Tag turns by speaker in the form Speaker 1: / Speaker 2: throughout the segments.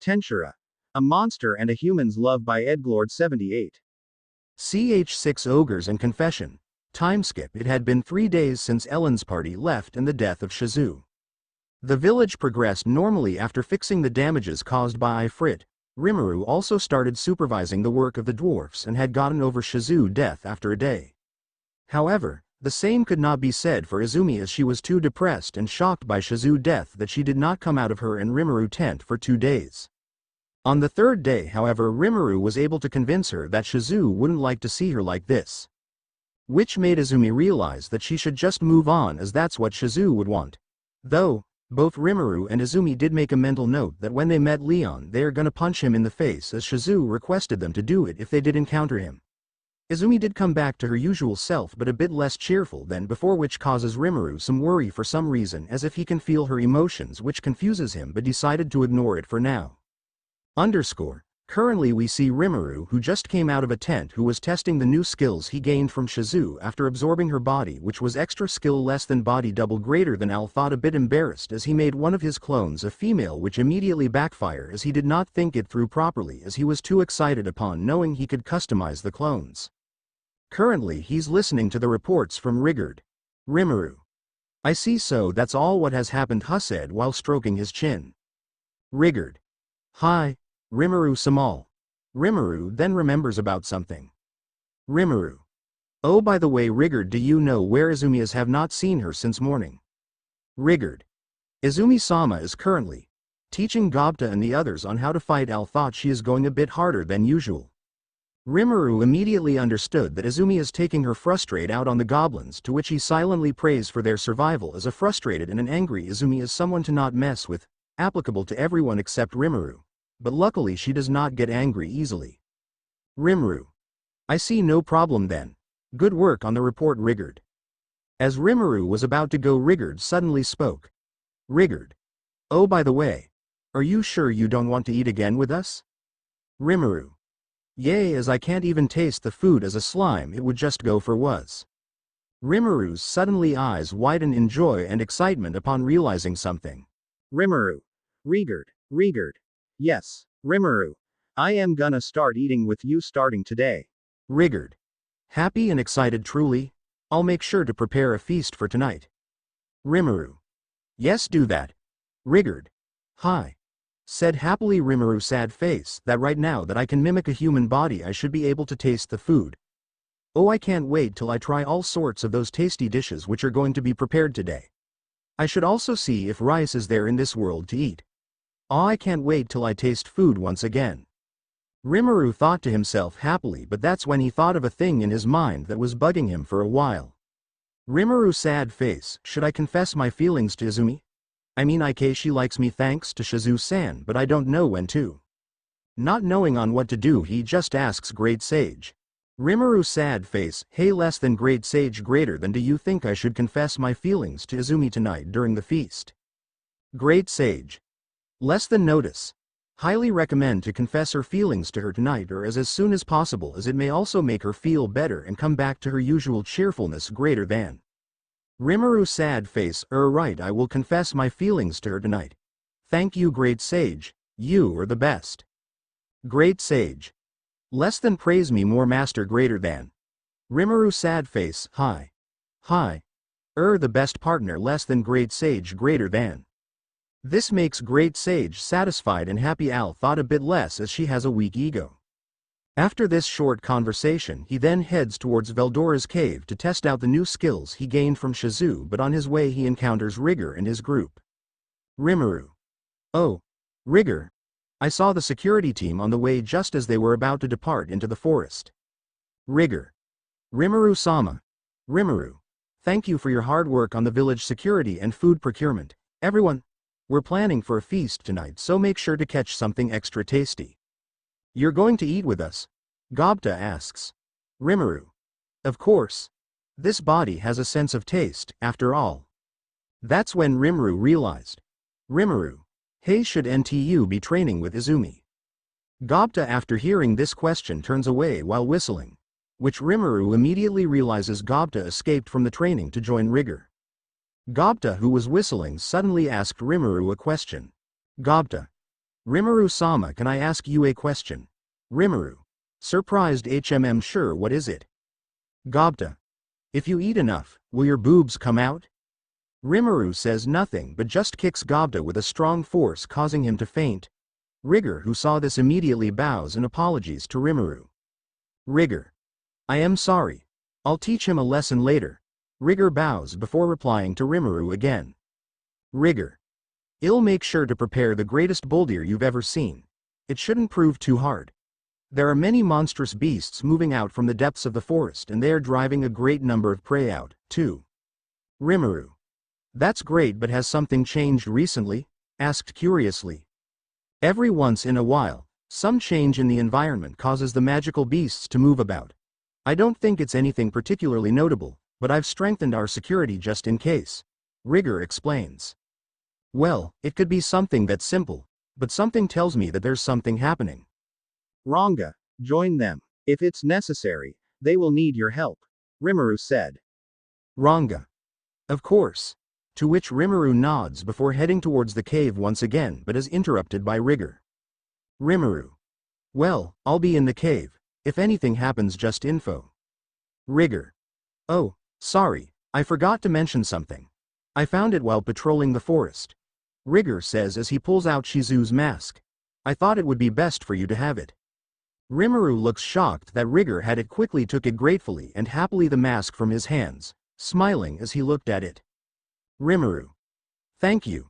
Speaker 1: Tensura. A monster and a human's love by edglord78.
Speaker 2: CH6 Ogres and Confession. Timeskip. It had been 3 days since Ellen's party left and the death of Shizu. The village progressed normally after fixing the damages caused by Ifrit. Rimuru also started supervising the work of the dwarfs and had gotten over Shizu's death after a day. However, the same could not be said for Izumi, as she was too depressed and shocked by Shizu's death that she did not come out of her and Rimuru tent for 2 days. On the 3rd day, however, Rimuru was able to convince her that Shizu wouldn't like to see her like this, which made Izumi realize that she should just move on, as that's what Shizu would want. Though, both Rimuru and Izumi did make a mental note that when they met Leon they are gonna punch him in the face, as Shizu requested them to do it if they did encounter him. Izumi did come back to her usual self, but a bit less cheerful than before, which causes Rimuru some worry for some reason, as if he can feel her emotions, which confuses him, but decided to ignore it for now. Currently we see Rimuru, who just came out of a tent, who was testing the new skills he gained from Shizu after absorbing her body, which was extra skill less than body double greater than. Al thought a bit embarrassed as he made one of his clones a female, which immediately backfired as he did not think it through properly, as he was too excited upon knowing he could customize the clones. Currently he's listening to the reports from Rigard. Rimuru. I see, so that's all what has happened, Hu said while stroking his chin. Rigard. Hi. Rimuru Samal. Rimuru then remembers about something. Rimuru. Oh, by the way, Rigard, do you know where Izumi is? Have not seen her since morning. Rigard. Izumi-sama is currently teaching Gobta and the others on how to fight. Al thought she is going a bit harder than usual. Rimuru immediately understood that Izumi is taking her frustrate out on the goblins, to which he silently prays for their survival, as a frustrated and an angry Izumi is someone to not mess with, applicable to everyone except Rimuru. But luckily she does not get angry easily. Rimuru. I see, no problem then. Good work on the report, Rigard. As Rimuru was about to go, Rigard suddenly spoke. Rigard. Oh, by the way, are you sure you don't want to eat again with us? Rimuru. Yay, as I can't even taste the food as a slime, it would just go for was. Rimuru's suddenly eyes widen in joy and excitement upon realizing something.
Speaker 1: Rimuru. Rigard. Yes, Rimuru. I am gonna start eating with you starting today.
Speaker 2: Rigard. Happy and excited truly? I'll make sure to prepare a feast for tonight. Rimuru. Yes, do that. Rigard. Hi. Said happily Rimuru, sad face, that right now that I can mimic a human body I should be able to taste the food. Oh, I can't wait till I try all sorts of those tasty dishes which are going to be prepared today. I should also see if rice is there in this world to eat. Oh, I can't wait till I taste food once again. Rimuru thought to himself happily, but that's when he thought of a thing in his mind that was bugging him for a while. Rimuru, sad face, should I confess my feelings to Izumi? I mean, she likes me thanks to Shizu-san, but I don't know when to. Not knowing on what to do, he just asks Great Sage. Rimuru, sad face, hey, less than Great Sage, greater than, do you think I should confess my feelings to Izumi tonight during the feast? Great Sage. Less than notice. Highly recommend to confess her feelings to her tonight, or as soon as possible, as it may also make her feel better and come back to her usual cheerfulness, greater than. Rimuru, sad face, right, I will confess my feelings to her tonight. Thank you, Great Sage, you are the best. Great Sage. Less than praise me more, master, greater than. Rimuru, sad face, hi. The best partner, less than Great Sage, greater than. This makes Great Sage satisfied and happy. Al thought a bit less, as she has a weak ego. After this short conversation, he then heads towards Veldora's cave to test out the new skills he gained from Shizu, but on his way he encounters Rigor and his group. Rimuru. Oh, Rigor. I saw the security team on the way just as they were about to depart into the forest. Rigor. Rimuru-sama. Rimuru. Thank you for your hard work on the village security and food procurement. Everyone. We're planning for a feast tonight, so make sure to catch something extra tasty. You're going to eat with us? Gobta asks. Rimuru. Of course. This body has a sense of taste, after all. That's when Rimuru realized. Rimuru. Hey, should NTU be training with Izumi? Gobta, after hearing this question, turns away while whistling, which Rimuru immediately realizes Gobta escaped from the training to join Rigor. Gobta, who was whistling, suddenly asked Rimuru a question. Gobta. Rimuru-sama, can I ask you a question? Rimuru. Surprised sure, what is it? Gobta. If you eat enough, will your boobs come out? Rimuru says nothing but just kicks Gobta with a strong force, causing him to faint. Rigor, who saw this, immediately bows and apologies to Rimuru. Rigor. I am sorry. I'll teach him a lesson later. Rigor bows before replying to Rimuru again. Rigor. I'll make sure to prepare the greatest bulldeer you've ever seen. It shouldn't prove too hard. There are many monstrous beasts moving out from the depths of the forest, and they are driving a great number of prey out, too. Rimuru. That's great, but has something changed recently? Asked curiously. Every once in a while, some change in the environment causes the magical beasts to move about. I don't think it's anything particularly notable, but I've strengthened our security just in case. Rigor explains. Well, it could be something that's simple, but something tells me that there's something happening.
Speaker 1: Ranga, join them. If it's necessary, they will need your help, Rimuru said.
Speaker 2: Ranga. Of course. To which Rimuru nods before heading towards the cave once again, but is interrupted by Rigor. Rimuru. Well, I'll be in the cave. If anything happens, just info. Rigor. Oh, sorry, I forgot to mention something. I found it while patrolling the forest. Rigor says as he pulls out Shizu's mask. I thought it would be best for you to have it. Rimuru looks shocked that Rigor had it, quickly took it gratefully and happily the mask from his hands, smiling as he looked at it. Rimuru. Thank you.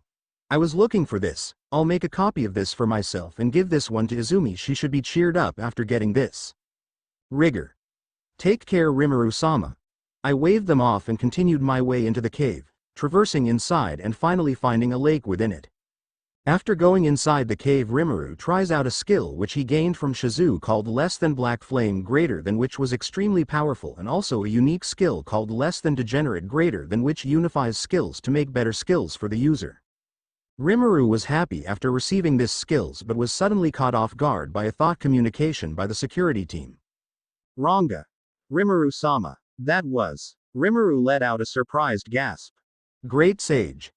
Speaker 2: I was looking for this. I'll make a copy of this for myself and give this one to Izumi. She should be cheered up after getting this. Rigor. Take care, Rimuru-sama. I waved them off and continued my way into the cave, traversing inside and finally finding a lake within it. After going inside the cave, Rimuru tries out a skill which he gained from Shizu called Less Than Black Flame Greater Than, which was extremely powerful, and also a unique skill called Less Than Degenerate Greater Than, which unifies skills to make better skills for the user. Rimuru was happy after receiving this skills, but was suddenly caught off guard by a thought communication by the security team.
Speaker 1: Ranga. Rimuru-sama. That was. Rimuru let out a surprised gasp.
Speaker 2: Great Sage.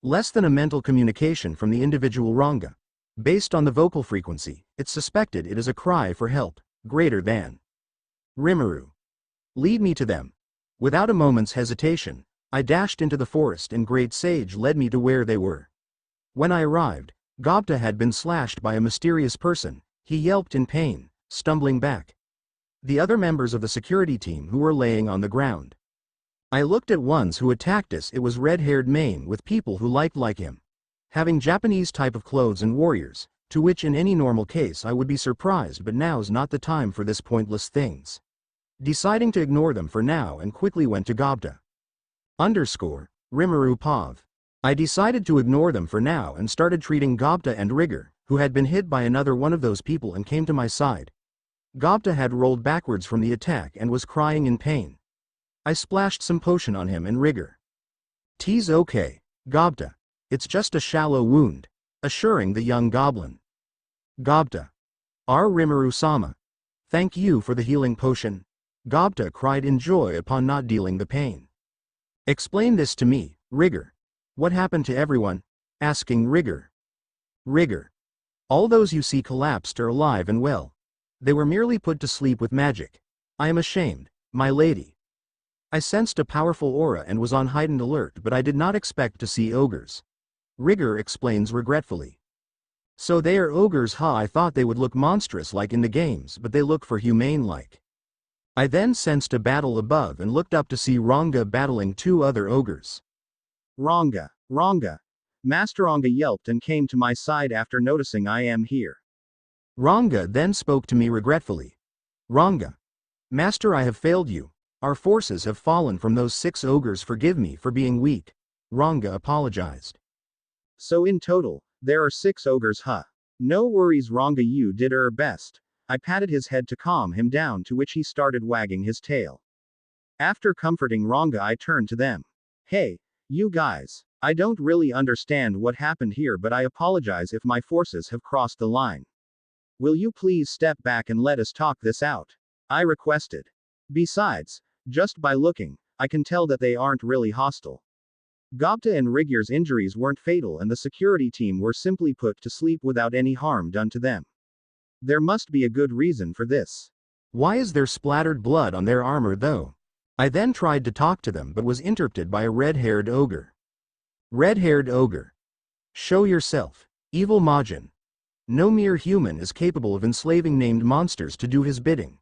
Speaker 2: Less than a mental communication from the individual Ranga. Based on the vocal frequency, it's suspected it is a cry for help, greater than. Rimuru. Lead me to them. Without a moment's hesitation, I dashed into the forest and Great Sage led me to where they were. When I arrived, Gobta had been slashed by a mysterious person. He yelped in pain, stumbling back. The other members of the security team who were laying on the ground. I looked at ones who attacked us. It was red-haired man with people who liked like him, having Japanese type of clothes and warriors, to which in any normal case I would be surprised, but now's not the time for this pointless things. Deciding to ignore them for now and quickly went to Gobta. Rimuru Pav. I decided to ignore them for now and started treating Gobta and Rigor, who had been hit by another one of those people and came to my side. Gobta had rolled backwards from the attack and was crying in pain. I splashed some potion on him and Rigor. "'T's okay, Gobta. It's just a shallow wound," assuring the young goblin. Gobta. Rimuru-sama. Thank you for the healing potion. Gobta cried in joy upon not dealing the pain. Explain this to me, Rigor. What happened to everyone? Asking Rigor. Rigor. All those you see collapsed are alive and well. They were merely put to sleep with magic. I am ashamed, my lady. I sensed a powerful aura and was on heightened alert, but I did not expect to see ogres. Rigor explains regretfully. So they are ogres, huh? I thought they would look monstrous like in the games, but they look for humane like. I then sensed a battle above and looked up to see Ranga battling two other ogres.
Speaker 1: Ranga. Master Ranga yelped and came to my side after noticing I am here.
Speaker 2: Ranga then spoke to me regretfully. Ranga. Master, I have failed you. Our forces have fallen from those 6 ogres. Forgive me for being weak. Ranga apologized.
Speaker 1: So in total, there are 6 ogres, huh? No worries, Ranga, you did your best. I patted his head to calm him down, to which he started wagging his tail. After comforting Ranga, I turned to them. Hey, you guys. I don't really understand what happened here, but I apologize if my forces have crossed the line. Will you please step back and let us talk this out? I requested. Besides, just by looking, I can tell that they aren't really hostile. Gobta and Rigur's injuries weren't fatal and the security team were simply put to sleep without any harm done to them. There must be a good reason for this.
Speaker 2: Why is there splattered blood on their armor though? I then tried to talk to them but was interrupted by a red-haired ogre. Red-haired ogre. Show yourself, evil Majin. No mere human is capable of enslaving named monsters to do his bidding.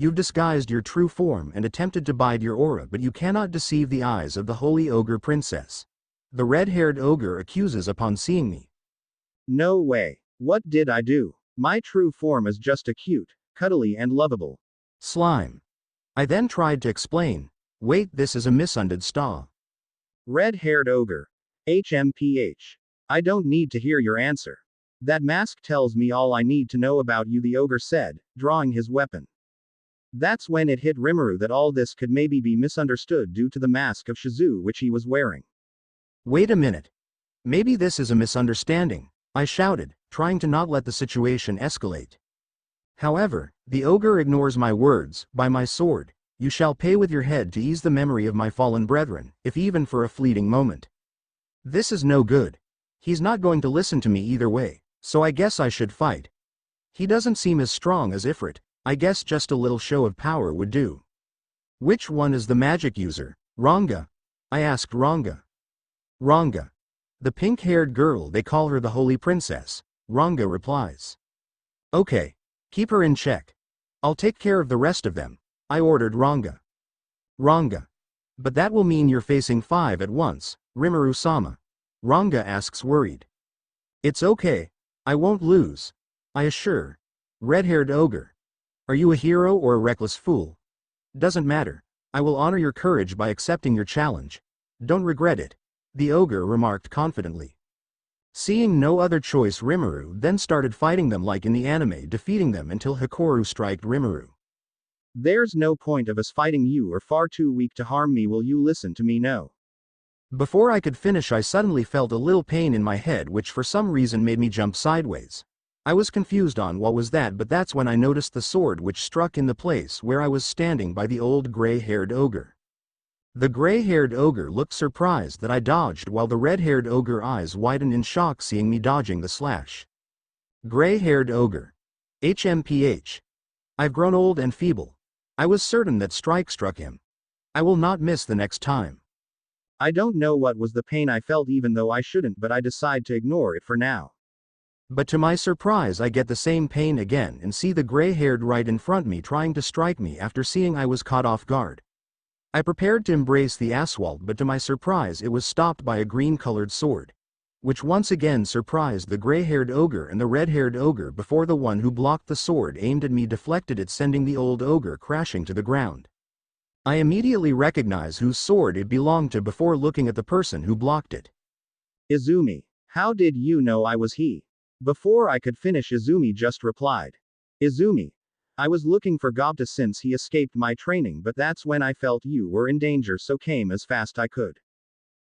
Speaker 2: You've disguised your true form and attempted to bide your aura, but you cannot deceive the eyes of the holy ogre princess. The red-haired ogre accuses upon seeing me.
Speaker 1: No way. What did I do? My true form is just a cute, cuddly and lovable
Speaker 2: slime. I then tried to explain. Wait, this is a misunderstanding.
Speaker 1: Red-haired ogre. HMPH. I don't need to hear your answer. That mask tells me all I need to know about you, the ogre said, drawing his weapon. That's when it hit Rimuru that all this could maybe be misunderstood due to the mask of Shizu which he was wearing.
Speaker 2: Wait a minute. Maybe this is a misunderstanding, I shouted, trying to not let the situation escalate. However, the ogre ignores my words. By my sword, you shall pay with your head to ease the memory of my fallen brethren, if even for a fleeting moment. This is no good. He's not going to listen to me either way, so I guess I should fight. He doesn't seem as strong as Ifrit. I guess just a little show of power would do. Which one is the magic user? Ranga? I asked Ranga. Ranga. The pink-haired girl, they call her the Holy Princess, Ranga replies. Okay. Keep her in check. I'll take care of the rest of them, I ordered Ranga. Ranga. But that will mean you're facing 5 at once, Rimuru-sama. Ranga asks worried. It's okay. I won't lose, I assure. Red-haired ogre. Are you a hero or a reckless fool? Doesn't matter. I will honor your courage by accepting your challenge. Don't regret it, the ogre remarked confidently. Seeing no other choice, Rimuru then started fighting them like in the anime, defeating them until Hikaru striked Rimuru.
Speaker 1: There's no point of us fighting, you are far too weak to harm me, will you listen to me? No.
Speaker 2: Before I could finish, I suddenly felt a little pain in my head which for some reason made me jump sideways. I was confused on what was that, but that's when I noticed the sword which struck in the place where I was standing by the old gray-haired ogre. The gray-haired ogre looked surprised that I dodged, while the red-haired ogre eyes widened in shock seeing me dodging the slash. Gray-haired ogre. HMPH. I've grown old and feeble. I was certain that strike struck him. I will not miss the next time.
Speaker 1: I don't know what was the pain I felt, even though I shouldn't, but I decide to ignore it for now.
Speaker 2: But to my surprise, I get the same pain again and see the gray-haired right in front me trying to strike me after seeing I was caught off guard. I prepared to embrace the assault, but to my surprise it was stopped by a green-colored sword, which once again surprised the gray-haired ogre and the red-haired ogre before the one who blocked the sword aimed at me deflected it, sending the old ogre crashing to the ground. I immediately recognize whose sword it belonged to before looking at the person who blocked it.
Speaker 1: Izumi. How did you know I was he? Before I could finish, Izumi just replied. Izumi. I was looking for Gobta since he escaped my training, but that's when I felt you were in danger, so came as fast I could.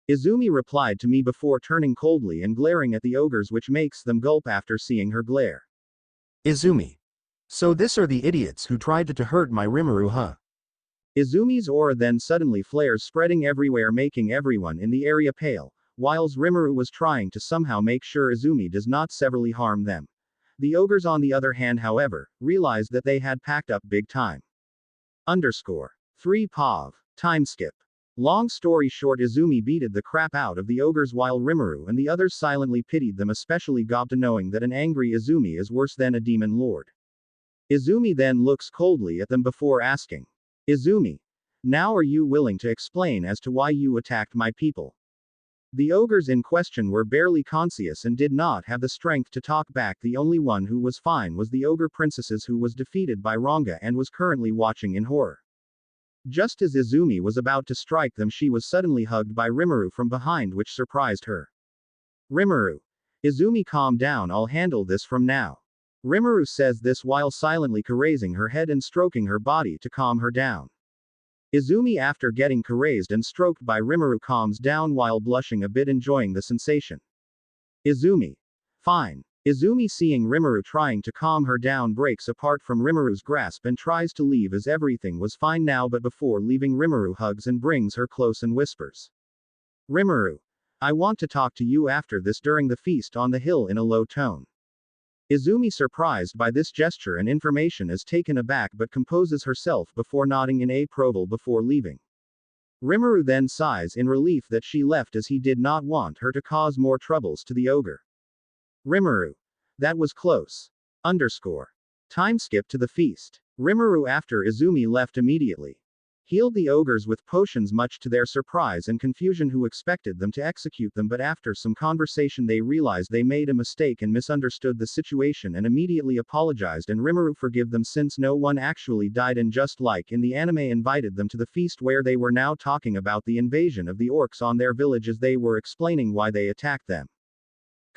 Speaker 1: Izumi replied to me before turning coldly and glaring at the ogres, which makes them gulp after seeing her glare.
Speaker 2: Izumi. So this are the idiots who tried to hurt my Rimuru, huh?
Speaker 1: Izumi's aura then suddenly flares, spreading everywhere, making everyone in the area pale, whilst Rimuru was trying to somehow make sure Izumi does not severely harm them. The ogres on the other hand, however, realized that they had packed up big time. Underscore. 3 POV. Timeskip. Long story short, Izumi beated the crap out of the ogres while Rimuru and the others silently pitied them, especially Gobta, knowing that an angry Izumi is worse than a demon lord. Izumi then looks coldly at them before asking. Izumi. Now are you willing to explain as to why you attacked my people? The ogres in question were barely conscious and did not have the strength to talk back. The only one who was fine was the ogre princess, who was defeated by Ranga and was currently watching in horror. Just as Izumi was about to strike them, she was suddenly hugged by Rimuru from behind, which surprised her. Rimuru. Izumi, calm down, I'll handle this from now. Rimuru says this while silently caressing her head and stroking her body to calm her down. Izumi, after getting caressed and stroked by Rimuru, calms down while blushing a bit, enjoying the sensation. Izumi. Fine. Izumi, seeing Rimuru trying to calm her down, breaks apart from Rimuru's grasp and tries to leave as everything was fine now, but before leaving, Rimuru hugs and brings her close and whispers. Rimuru. I want to talk to you after this during the feast on the hill in a low tone. Izumi, surprised by this gesture and information, is taken aback but composes herself before nodding in approval before leaving. Rimuru then sighs in relief that she left, as he did not want her to cause more troubles to the ogre. Rimuru. That was close. Underscore. Time skip to the feast. Rimuru, after Izumi left immediately, healed the ogres with potions, much to their surprise and confusion, who expected them to execute them, but after some conversation they realized they made a mistake and misunderstood the situation and immediately apologized, and Rimuru forgive them since no one actually died, and just like in the anime invited them to the feast where they were now talking about the invasion of the orcs on their village as they were explaining why they attacked them.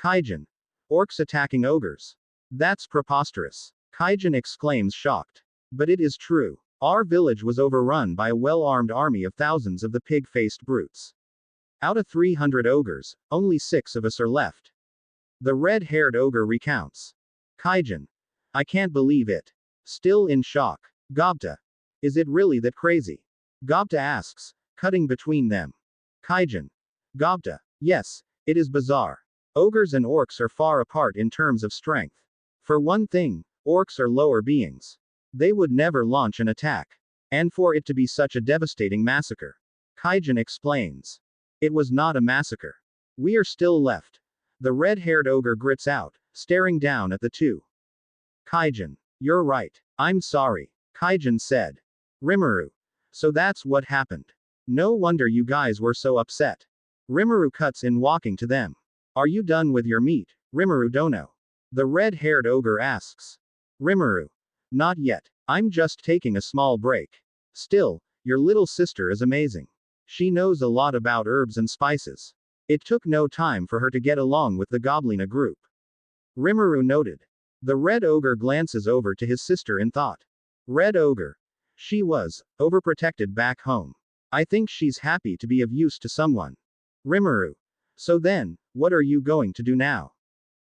Speaker 1: Kaijin. Orcs attacking ogres. That's preposterous. Kaijin exclaims, shocked. But it is true. Our village was overrun by a well-armed army of thousands of the pig-faced brutes. Out of 300 ogres, only 6 of us are left. The red-haired ogre recounts. Kaijin. I can't believe it. Still in shock. Gobta. Is it really that crazy? Gobta asks, cutting between them. Kaijin. Gobta. Yes, it is bizarre. Ogres and orcs are far apart in terms of strength. For one thing, orcs are lower beings. They would never launch an attack. And for it to be such a devastating massacre. Kaijin explains. It was not a massacre. We are still left. The red-haired ogre grits out, staring down at the two. Kaijin. You're right. I'm sorry. Kaijin said. Rimuru. So that's what happened. No wonder you guys were so upset. Rimuru cuts in, walking to them. Are you done with your meat, Rimuru Dono? The red-haired ogre asks. Rimuru. Not yet. I'm just taking a small break. Still, your little sister is amazing. She knows a lot about herbs and spices. It took no time for her to get along with the Goblina group. Rimuru noted. The red ogre glances over to his sister in thought. Red ogre. She was overprotected back home. I think she's happy to be of use to someone. Rimuru. So then, what are you going to do now?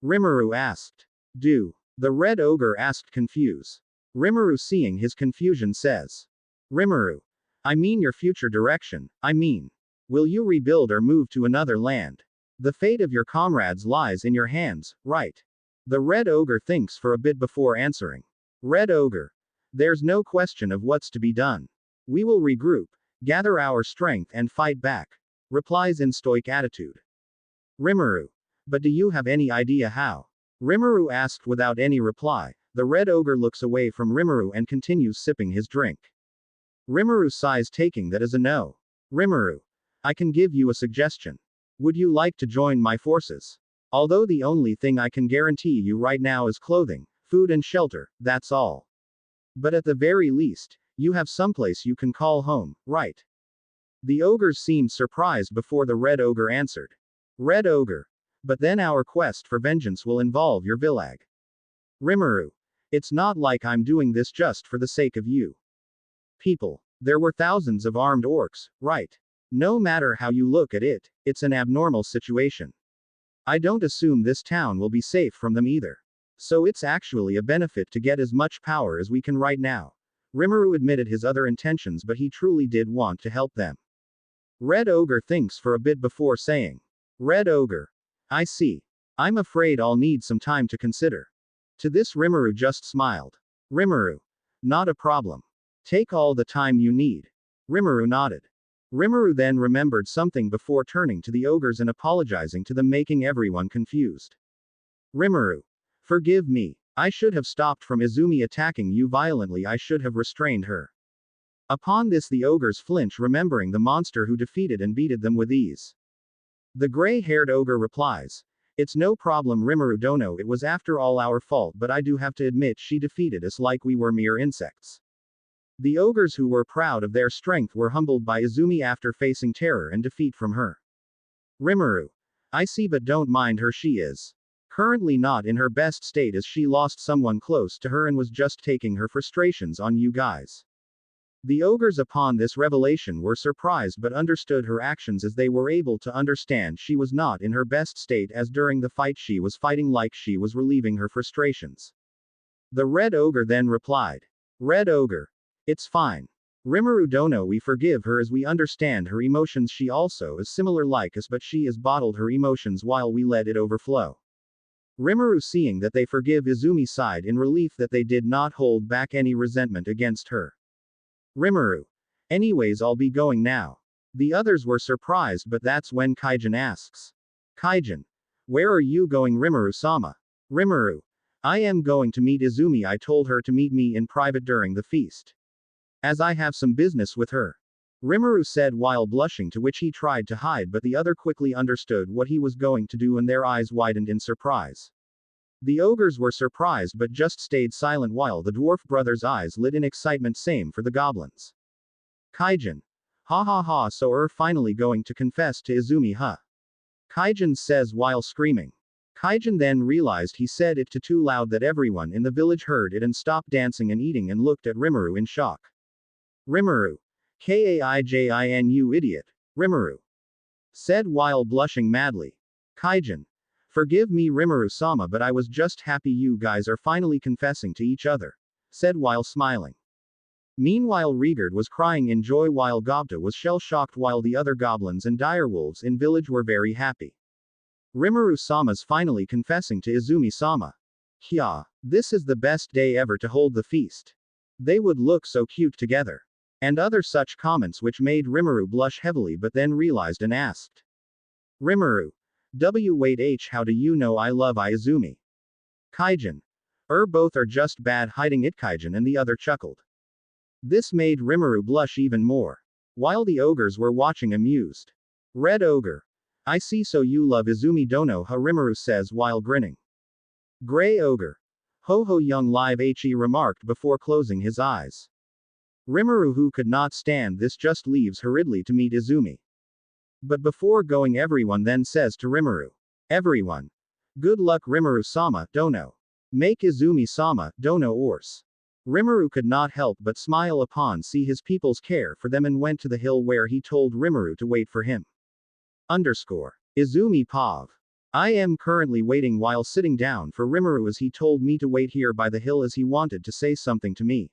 Speaker 1: Rimuru asked. Do. The red ogre asked, confused. Rimuru, seeing his confusion, says. Rimuru. I mean your future direction. I mean, will you rebuild or move to another land? The fate of your comrades lies in your hands, right? The red ogre thinks for a bit before answering. Red ogre. There's no question of what's to be done. We will regroup, gather our strength and fight back. Replies in stoic attitude. Rimuru. But do you have any idea how? Rimuru asked without any reply. The red ogre looks away from Rimuru and continues sipping his drink. Rimuru sighs, taking that as a no. Rimuru. I can give you a suggestion. Would you like to join my forces? Although the only thing I can guarantee you right now is clothing, food and shelter, that's all. But at the very least, you have someplace you can call home, right? The ogres seemed surprised before the red ogre answered. Red ogre. But then our quest for vengeance will involve your villag. Rimuru. It's not like I'm doing this just for the sake of you people. There were thousands of armed orcs, right? No matter how you look at it, it's an abnormal situation. I don't assume this town will be safe from them either. So it's actually a benefit to get as much power as we can right now. Rimuru admitted his other intentions, but he truly did want to help them. Red ogre thinks for a bit before saying. Red ogre. I see. I'm afraid I'll need some time to consider. To this Rimuru just smiled. Rimuru. Not a problem. Take all the time you need. Rimuru nodded. Rimuru then remembered something before turning to the ogres and apologizing to them, making everyone confused. Rimuru. Forgive me. I should have stopped from Izumi attacking you violently. I should have restrained her. Upon this the ogres flinch, remembering the monster who defeated and beated them with ease. The gray-haired ogre replies. It's no problem, Rimuru Dono, it was after all our fault, but I do have to admit she defeated us like we were mere insects. The ogres who were proud of their strength were humbled by Izumi after facing terror and defeat from her. Rimuru. I see, but don't mind her, she is currently not in her best state as she lost someone close to her and was just taking her frustrations on you guys. The ogres upon this revelation were surprised but understood her actions as they were able to understand she was not in her best state, as during the fight she was fighting like she was relieving her frustrations. The red ogre then replied. Red ogre. It's fine. Rimuru dono we forgive her as we understand her emotions she also is similar like us but she is bottled her emotions while we let it overflow. Rimuru seeing that they forgive Izumi sighed in relief that they did not hold back any resentment against her. Rimuru. Anyways I'll be going now. The others were surprised but that's when Kaijin asks. Kaijin. Where are you going Rimuru-sama? Rimuru. I am going to meet Izumi I told her to meet me in private during the feast. As I have some business with her. Rimuru said while blushing to which he tried to hide but the other quickly understood what he was going to do and their eyes widened in surprise. The ogres were surprised but just stayed silent while the dwarf brothers' eyes lit in excitement same for the goblins. Kaijin. Ha ha ha so finally going to confess to Izumi huh? Kaijin says while screaming. Kaijin then realized he said it too loud that everyone in the village heard it and stopped dancing and eating and looked at Rimuru in shock. Rimuru. Kaijinu idiot. Rimuru. Said while blushing madly. Kaijin. Forgive me Rimuru-sama but I was just happy you guys are finally confessing to each other. Said while smiling. Meanwhile Rigard was crying in joy while Gobta was shell-shocked while the other goblins and direwolves in village were very happy. Rimuru-sama's finally confessing to Izumi-sama. Hya. This is the best day ever to hold the feast. They would look so cute together. And other such comments which made Rimuru blush heavily but then realized and asked. Rimuru. Wait how do you know I love Izumi? Kaijin. Both are just bad hiding it Kaijin and the other chuckled. This made Rimuru blush even more. While the ogres were watching amused. Red Ogre. I see so you love Izumi dono ha Rimuru says while grinning. Grey Ogre. Ho ho young live he remarked before closing his eyes. Rimuru who could not stand this just leaves hurriedly to meet Izumi. But before going everyone then says to Rimuru. Everyone. Good luck Rimuru-sama, dono. Make Izumi-sama, dono ors. Rimuru could not help but smile upon see his people's care for them and went to the hill where he told Rimuru to wait for him. Izumi Pav. I am currently waiting while sitting down for Rimuru as he told me to wait here by the hill as he wanted to say something to me.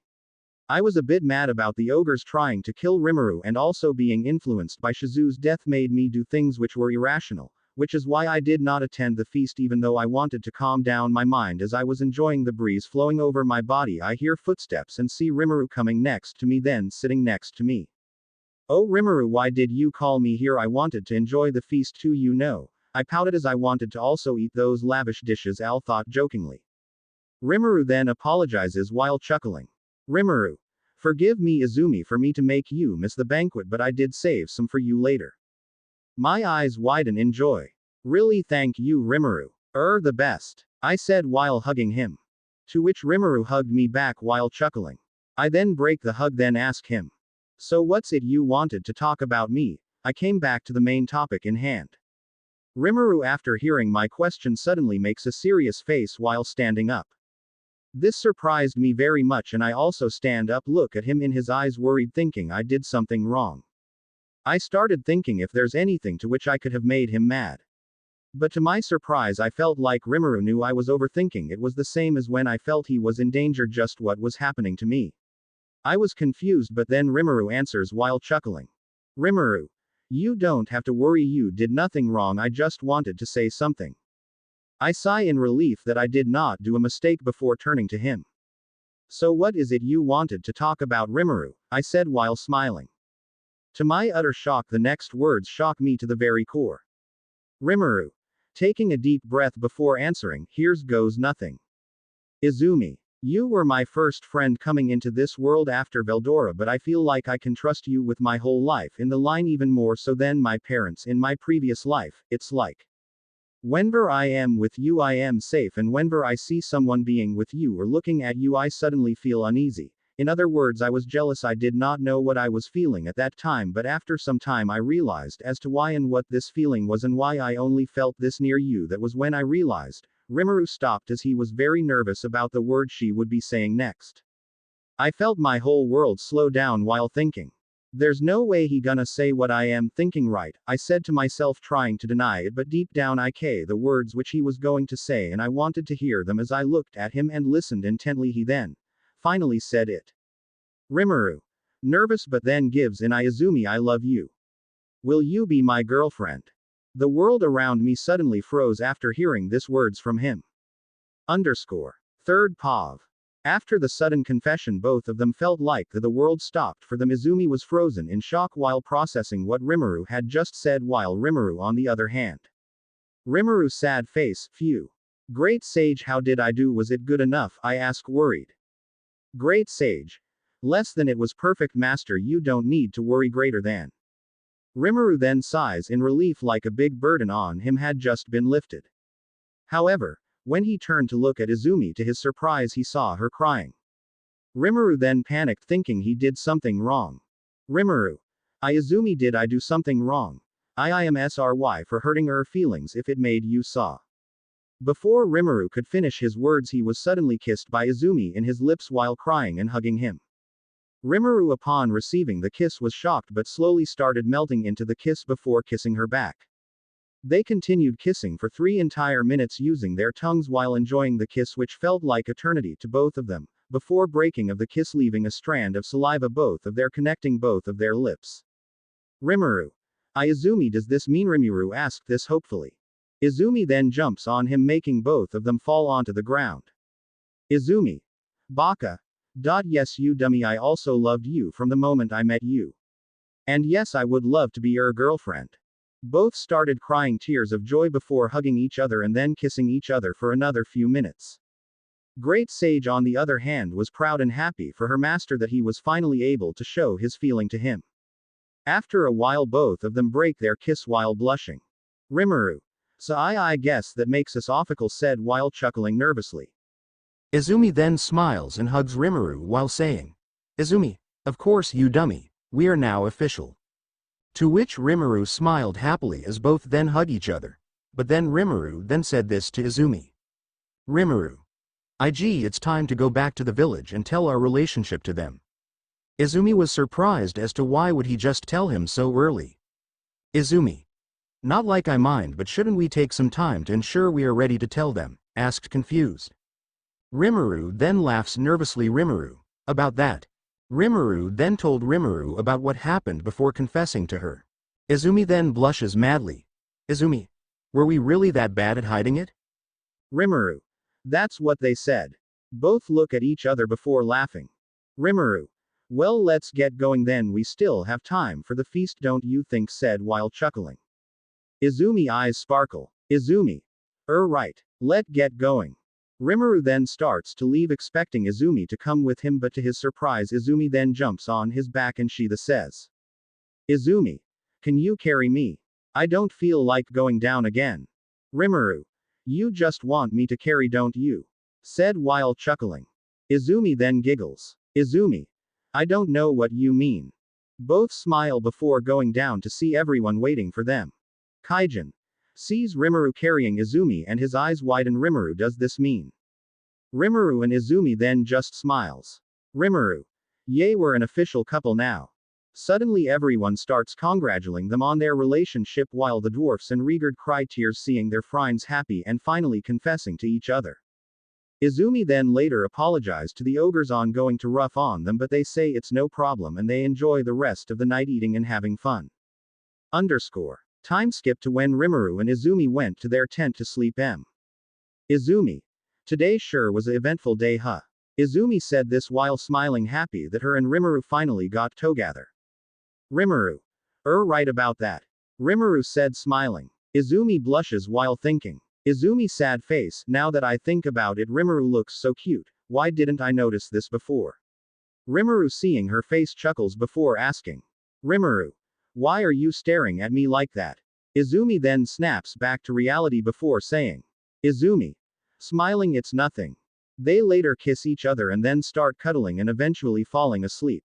Speaker 1: I was a bit mad about the ogres trying to kill Rimuru and also being influenced by Shizu's death made me do things which were irrational, which is why I did not attend the feast even though I wanted to calm down my mind as I was enjoying the breeze flowing over my body I hear footsteps and see Rimuru coming next to me then sitting next to me. Oh Rimuru why did you call me here I wanted to enjoy the feast too you know. I pouted as I wanted to also eat those lavish dishes Al thought jokingly. Rimuru then apologizes while chuckling. Rimuru. Forgive me Izumi for me to make you miss the banquet but I did save some for you later. My eyes widen in joy. Really thank you Rimuru. The best. I said while hugging him. To which Rimuru hugged me back while chuckling. I then break the hug then ask him. So what's it you wanted to talk about me? I came back to the main topic in hand. Rimuru after hearing my question suddenly makes a serious face while standing up. This surprised me very much and I also stand up look at him in his eyes worried thinking I did something wrong. I started thinking if there's anything to which I could have made him mad. But to my surprise I felt like Rimuru knew I was overthinking it was the same as when I felt he was in danger just what was happening to me. I was confused but then Rimuru answers while chuckling. Rimuru. You don't have to worry you did nothing wrong I just wanted to say something. I sigh in relief that I did not do a mistake before turning to him. So what is it you wanted to talk about Rimuru? I said while smiling. To my utter shock the next words shock me to the very core. Rimuru. Taking a deep breath before answering, here's goes nothing. Izumi. You were my first friend coming into this world after Veldora but I feel like I can trust you with my whole life in the line even more so than my parents in my previous life, it's like. Whenever I am with you I am safe and whenever I see someone being with you or looking at you I suddenly feel uneasy. In other words I was jealous I did not know what I was feeling at that time but after some time I realized as to why and what this feeling was and why I only felt this near you that was when I realized. Rimuru stopped as he was very nervous about the word she would be saying next. I felt my whole world slow down while thinking. There's no way he gonna say what I am thinking right, I said to myself trying to deny it but deep down I the words which he was going to say and I wanted to hear them as I looked at him and listened intently he then, finally said it. Rimuru. Nervous but then gives in. Izumi, I love you. Will you be my girlfriend? The world around me suddenly froze after hearing this words from him. Underscore. Third POV. After the sudden confession, both of them felt like the world stopped for them. Izumi was frozen in shock while processing what Rimuru had just said, while Rimuru on the other hand. Rimuru's sad face, phew. Great sage, how did I do? Was it good enough? I ask, worried. Great sage. Less than it was perfect, master, you don't need to worry. Greater than. Rimuru then sighs in relief, like a big burden on him had just been lifted. However, when he turned to look at Izumi, to his surprise he saw her crying. Rimuru then panicked, thinking he did something wrong. Rimuru. Izumi, did I do something wrong? I am sorry for hurting her feelings if it made you saw. Before Rimuru could finish his words, he was suddenly kissed by Izumi in his lips while crying and hugging him. Rimuru, upon receiving the kiss, was shocked but slowly started melting into the kiss before kissing her back. They continued kissing for 3 entire minutes using their tongues while enjoying the kiss, which felt like eternity to both of them, before breaking of the kiss, leaving a strand of saliva both of their connecting both of their lips. Rimuru. Izumi, does this mean? Rimuru asked this hopefully. Izumi then jumps on him, making both of them fall onto the ground. Izumi. Baka. Yes, you dummy, I also loved you from the moment I met you. And yes, I would love to be your girlfriend. Both started crying tears of joy before hugging each other and then kissing each other for another few minutes. Great Sage, on the other hand, was proud and happy for her master that he was finally able to show his feeling to him. After a while, both of them break their kiss while blushing. Rimuru. So I guess that makes us official, said while chuckling nervously.
Speaker 2: Izumi then smiles and hugs Rimuru while saying, Izumi, of course you dummy, we are now official. To which Rimuru smiled happily as both then hug each other. But then Rimuru then said this to Izumi. Rimuru. It's time to go back to the village and tell our relationship to them. Izumi was surprised as to why would he just tell him so early. Izumi. Not like I mind, but shouldn't we take some time to ensure we are ready to tell them? Asked confused. Rimuru then laughs nervously. Rimuru. About that. Rimuru then told Rimuru about what happened before confessing to her. Izumi then blushes madly. Izumi. Were we really that bad at hiding it?
Speaker 1: Rimuru. That's what they said. Both look at each other before laughing. Rimuru. Well, let's get going then, we still have time for the feast, don't you think, said while chuckling. Izumi eyes sparkle. Izumi. Right. Let get going. Rimuru then starts to leave, expecting Izumi to come with him, but to his surprise Izumi then jumps on his back and she says. Izumi. Can you carry me? I don't feel like going down again. Rimuru. You just want me to carry, don't you? Said while chuckling. Izumi then giggles. Izumi. I don't know what you mean. Both smile before going down to see everyone waiting for them. Kaijin sees Rimuru carrying Izumi and his eyes widen. Rimuru, does this mean? Rimuru and Izumi then just smiles. Rimuru. Yay, we're an official couple now. Suddenly everyone starts congratulating them on their relationship while the dwarfs and Rigard cry tears seeing their friends happy and finally confessing to each other. Izumi then later apologized to the ogres on going to rough on them, but they say it's no problem and they enjoy the rest of the night eating and having fun. Underscore. Time skip to when Rimuru and Izumi went to their tent to sleep. Izumi. Today sure was an eventful day, huh? Izumi said this while smiling, happy that her and Rimuru finally got together. Rimuru. Right about that. Rimuru said, smiling. Izumi blushes while thinking. Izumi sad face, now that I think about it, Rimuru looks so cute, why didn't I notice this before? Rimuru seeing her face chuckles before asking. Rimuru. Why are you staring at me like that? Izumi then snaps back to reality before saying. Izumi. Smiling, it's nothing. They later kiss each other and then start cuddling and eventually falling asleep.